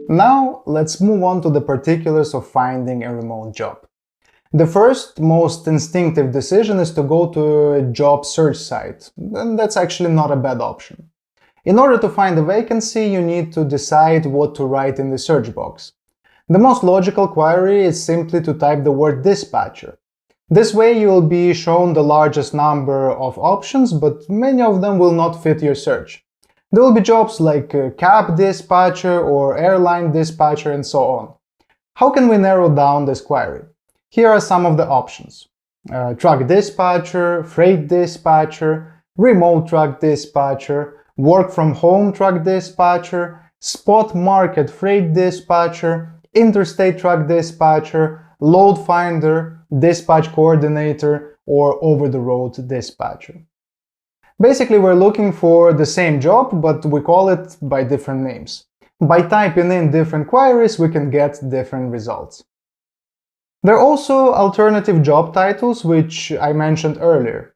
Now, let's move on to the particulars of finding a remote job. The first, most instinctive decision is to go to a job search site, and that's actually not a bad option. In order to find a vacancy, you need to decide what to write in the search box. The most logical query is simply to type the word dispatcher. This way you will be shown the largest number of options, but many of them will not fit your search. There will be jobs like cab dispatcher or airline dispatcher and so on. How can we narrow down this query? Here are some of the options. Truck dispatcher, freight dispatcher, remote truck dispatcher, work from home truck dispatcher, spot market freight dispatcher, interstate truck dispatcher, load finder, dispatch coordinator, or over-the-road dispatcher. Basically, we're looking for the same job, but we call it by different names. By typing in different queries, we can get different results. There are also alternative job titles, which I mentioned earlier.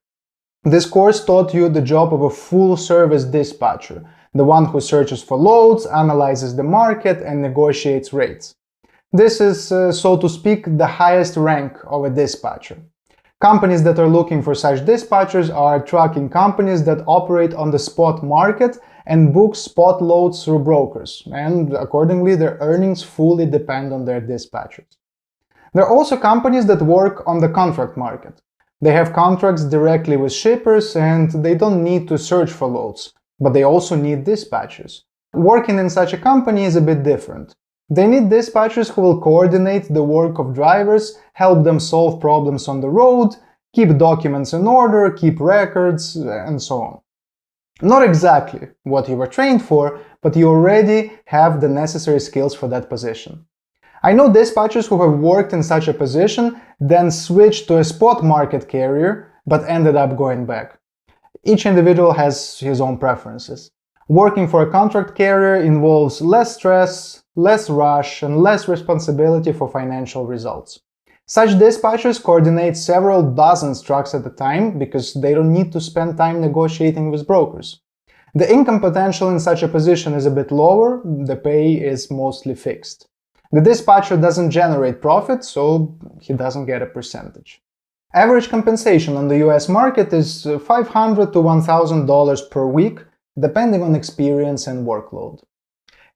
This course taught you the job of a full-service dispatcher, the one who searches for loads, analyzes the market, and negotiates rates. This is, so to speak, the highest rank of a dispatcher. Companies that are looking for such dispatchers are trucking companies that operate on the spot market and book spot loads through brokers, and accordingly their earnings fully depend on their dispatchers. There are also companies that work on the contract market. They have contracts directly with shippers and they don't need to search for loads, but they also need dispatchers. Working in such a company is a bit different. They need dispatchers who will coordinate the work of drivers, help them solve problems on the road, keep documents in order, keep records, and so on. Not exactly what you were trained for, but you already have the necessary skills for that position. I know dispatchers who have worked in such a position, then switched to a spot market carrier, but ended up going back. Each individual has his own preferences. Working for a contract carrier involves less stress, less rush, and less responsibility for financial results. Such dispatchers coordinate several dozens trucks at a time because they don't need to spend time negotiating with brokers. The income potential in such a position is a bit lower, the pay is mostly fixed. The dispatcher doesn't generate profit, so he doesn't get a percentage. Average compensation on the US market is $500 to $1,000 per week, depending on experience and workload.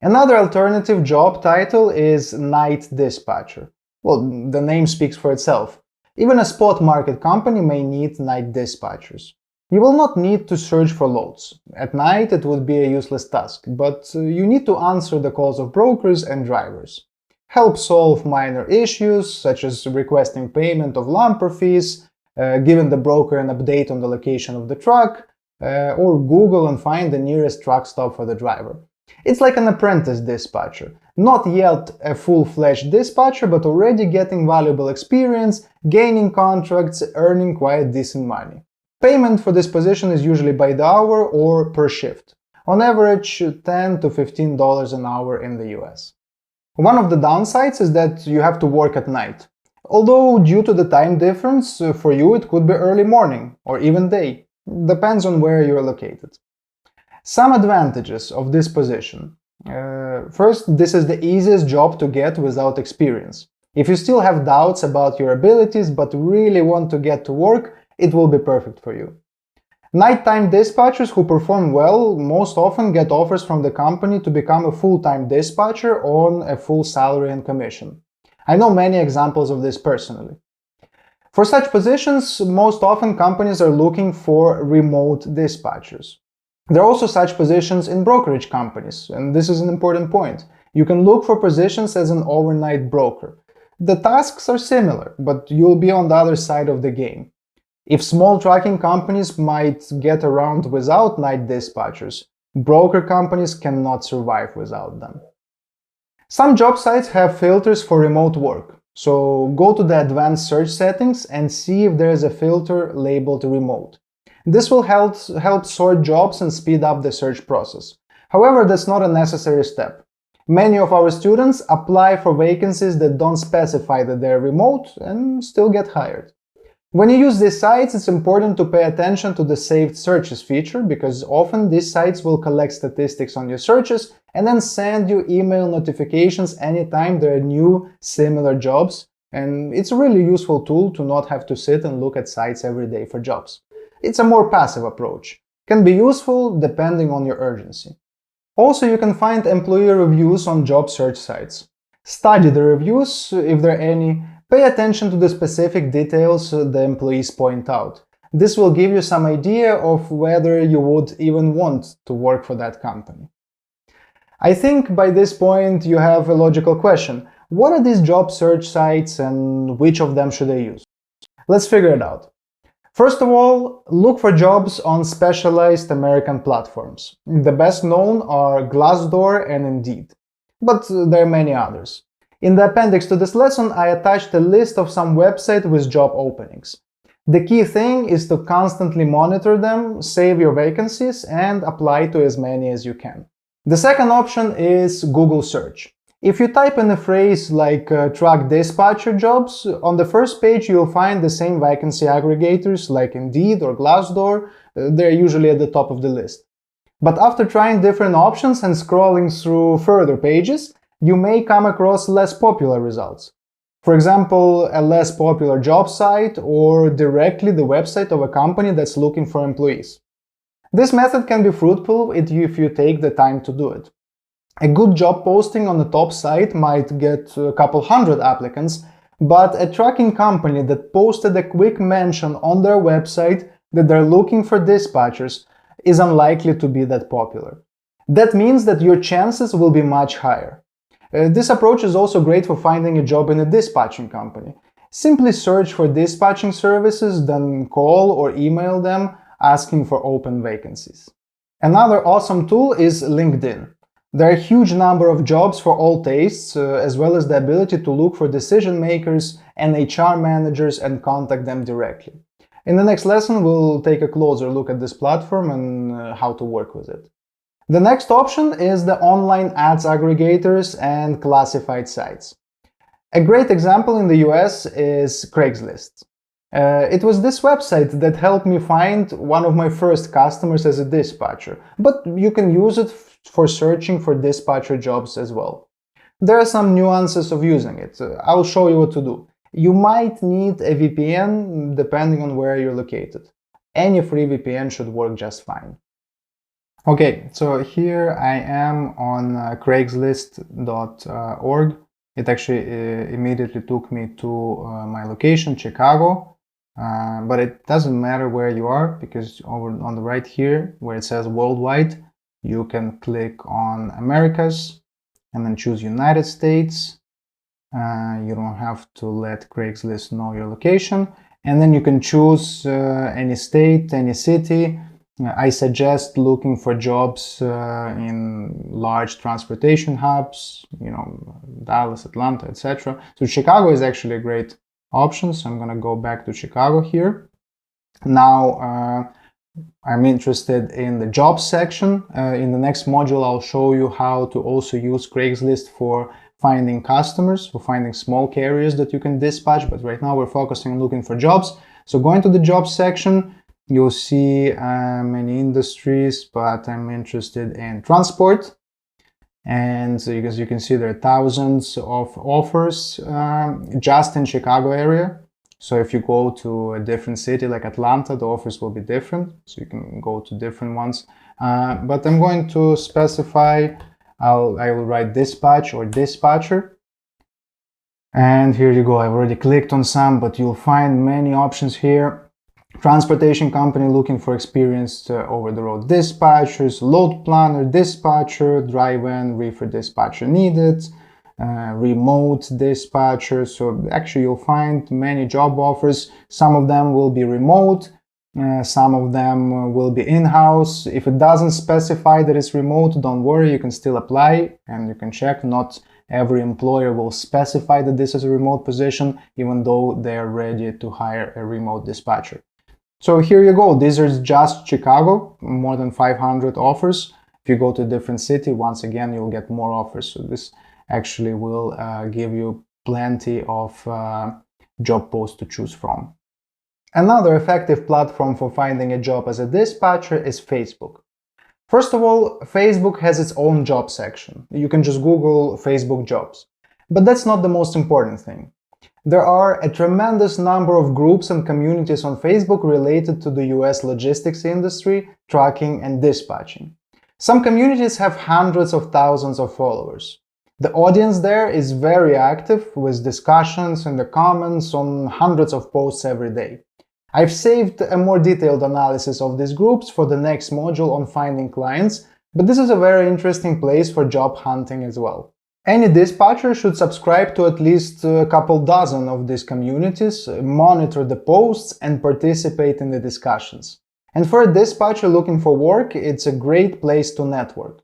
Another alternative job title is night dispatcher. Well, the name speaks for itself. Even a spot market company may need night dispatchers. You will not need to search for loads. At night it would be a useless task, but you need to answer the calls of brokers and drivers. Help solve minor issues, such as requesting payment of lumper fees, giving the broker an update on the location of the truck, or Google and find the nearest truck stop for the driver. It's like an apprentice dispatcher, not yet a full-fledged dispatcher, but already getting valuable experience, gaining contracts, earning quite decent money. Payment for this position is usually by the hour or per shift, on average $10 to $15 an hour in the US. One of the downsides is that you have to work at night. Although due to the time difference, for you it could be early morning or even day. Depends on where you are located. Some advantages of this position. First, this is the easiest job to get without experience. If you still have doubts about your abilities but really want to get to work, it will be perfect for you. Nighttime dispatchers who perform well most often get offers from the company to become a full-time dispatcher on a full salary and commission. I know many examples of this personally. For such positions, most often companies are looking for remote dispatchers. There are also such positions in brokerage companies, and this is an important point. You can look for positions as an overnight broker. The tasks are similar, but you'll be on the other side of the game. If small trucking companies might get around without night dispatchers, broker companies cannot survive without them. Some job sites have filters for remote work, so go to the advanced search settings and see if there is a filter labeled remote. This will help sort jobs and speed up the search process. However, that's not a necessary step. Many of our students apply for vacancies that don't specify that they're remote and still get hired. When you use these sites, it's important to pay attention to the saved searches feature, because often these sites will collect statistics on your searches and then send you email notifications anytime there are new similar jobs. And it's a really useful tool to not have to sit and look at sites every day for jobs. It's a more passive approach. Can be useful depending on your urgency. Also, you can find employee reviews on job search sites. Study the reviews, if there are any. Pay attention to the specific details the employees point out. This will give you some idea of whether you would even want to work for that company. I think by this point you have a logical question. What are these job search sites and which of them should I use? Let's figure it out. First of all, look for jobs on specialized American platforms. The best known are Glassdoor and Indeed, but there are many others. In the appendix to this lesson, I attached a list of some websites with job openings. The key thing is to constantly monitor them, save your vacancies, and apply to as many as you can. The second option is Google search. If you type in a phrase like truck dispatcher jobs, on the first page you'll find the same vacancy aggregators like Indeed or Glassdoor. They're usually at the top of the list. But after trying different options and scrolling through further pages, you may come across less popular results. For example, a less popular job site or directly the website of a company that's looking for employees. This method can be fruitful if you take the time to do it. A good job posting on the top site might get a couple hundred applicants, but a trucking company that posted a quick mention on their website that they're looking for dispatchers is unlikely to be that popular. That means that your chances will be much higher. This approach is also great for finding a job in a dispatching company. Simply search for dispatching services, then call or email them asking for open vacancies. Another awesome tool is LinkedIn. There are a huge number of jobs for all tastes, as well as the ability to look for decision makers and HR managers and contact them directly. In the next lesson, we'll take a closer look at this platform and how to work with it. The next option is the online ads aggregators and classified sites. A great example in the US is Craigslist. It was this website that helped me find one of my first customers as a dispatcher, but you can use it for searching for dispatcher jobs as well. There are some nuances of using it. I'll show you what to do. You might need a VPN depending on where you're located. Any free VPN should work just fine. Okay, so here I am on Craigslist.org. It actually immediately took me to my location, Chicago. But it doesn't matter where you are, because over on the right here where it says worldwide, you can click on Americas and then choose United States. You don't have to let Craigslist know your location, and then you can choose any state, any city. I suggest looking for jobs in large transportation hubs, Dallas, Atlanta, etc. So Chicago is actually a great option, so I'm gonna go back to Chicago here. Now I'm interested in the jobs section. In the next module, I'll show you how to also use Craigslist for finding customers, for finding small carriers that you can dispatch, but right now we're focusing on looking for jobs. So going to the jobs section, you'll see many industries, but I'm interested in transport. And so as you can see, there are thousands of offers just in Chicago area. So if you go to a different city like Atlanta, the offers will be different. So you can go to different ones. But I'm going to specify, I will write dispatch or dispatcher. And here you go. I've already clicked on some, but you'll find many options here. Transportation company looking for experienced over-the-road dispatchers, load planner dispatcher, drive-in reefer dispatcher needed, remote dispatcher. So actually you'll find many job offers. Some of them will be remote, some of them will be in-house. If it doesn't specify that it's remote, don't worry, you can still apply and you can check. Not every employer will specify that this is a remote position, even though they're ready to hire a remote dispatcher. So here you go. These are just Chicago, more than 500 offers. If you go to a different city, once again, you'll get more offers. So this actually will give you plenty of job posts to choose from. Another effective platform for finding a job as a dispatcher is Facebook. First of all, Facebook has its own job section. You can just Google Facebook jobs. But that's not the most important thing. There are a tremendous number of groups and communities on Facebook related to the US logistics industry, trucking, and dispatching. Some communities have hundreds of thousands of followers. The audience there is very active, with discussions in the comments on hundreds of posts every day. I've saved a more detailed analysis of these groups for the next module on finding clients, but this is a very interesting place for job hunting as well. Any dispatcher should subscribe to at least a couple dozen of these communities, monitor the posts, and participate in the discussions. And for a dispatcher looking for work, it's a great place to network.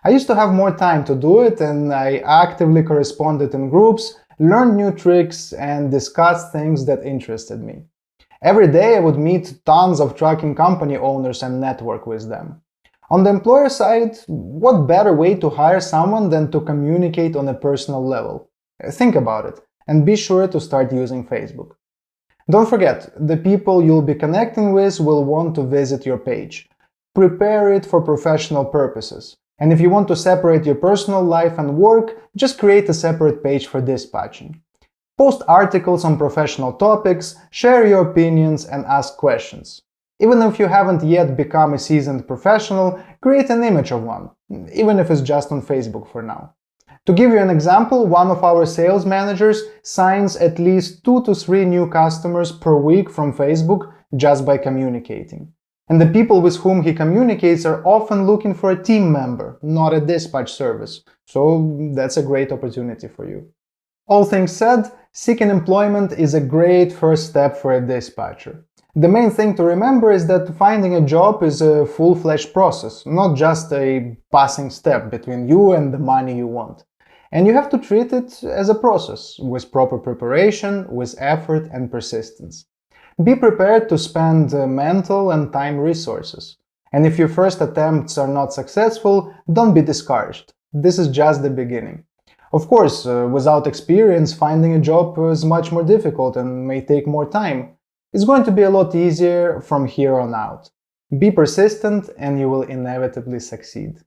I used to have more time to do it, and I actively corresponded in groups, learned new tricks, and discussed things that interested me. Every day I would meet tons of trucking company owners and network with them. On the employer side, what better way to hire someone than to communicate on a personal level? Think about it, and be sure to start using Facebook. Don't forget, the people you'll be connecting with will want to visit your page. Prepare it for professional purposes. And if you want to separate your personal life and work, just create a separate page for dispatching. Post articles on professional topics, share your opinions, and ask questions. Even if you haven't yet become a seasoned professional, create an image of one, even if it's just on Facebook for now. To give you an example, one of our sales managers signs at least 2 to 3 new customers per week from Facebook just by communicating. And the people with whom he communicates are often looking for a team member, not a dispatch service, so that's a great opportunity for you. All things said, seeking employment is a great first step for a dispatcher. The main thing to remember is that finding a job is a full-fledged process, not just a passing step between you and the money you want. And you have to treat it as a process, with proper preparation, with effort and persistence. Be prepared to spend mental and time resources. And if your first attempts are not successful, don't be discouraged. This is just the beginning. Of course, without experience, finding a job is much more difficult and may take more time. It's going to be a lot easier from here on out. Be persistent and you will inevitably succeed.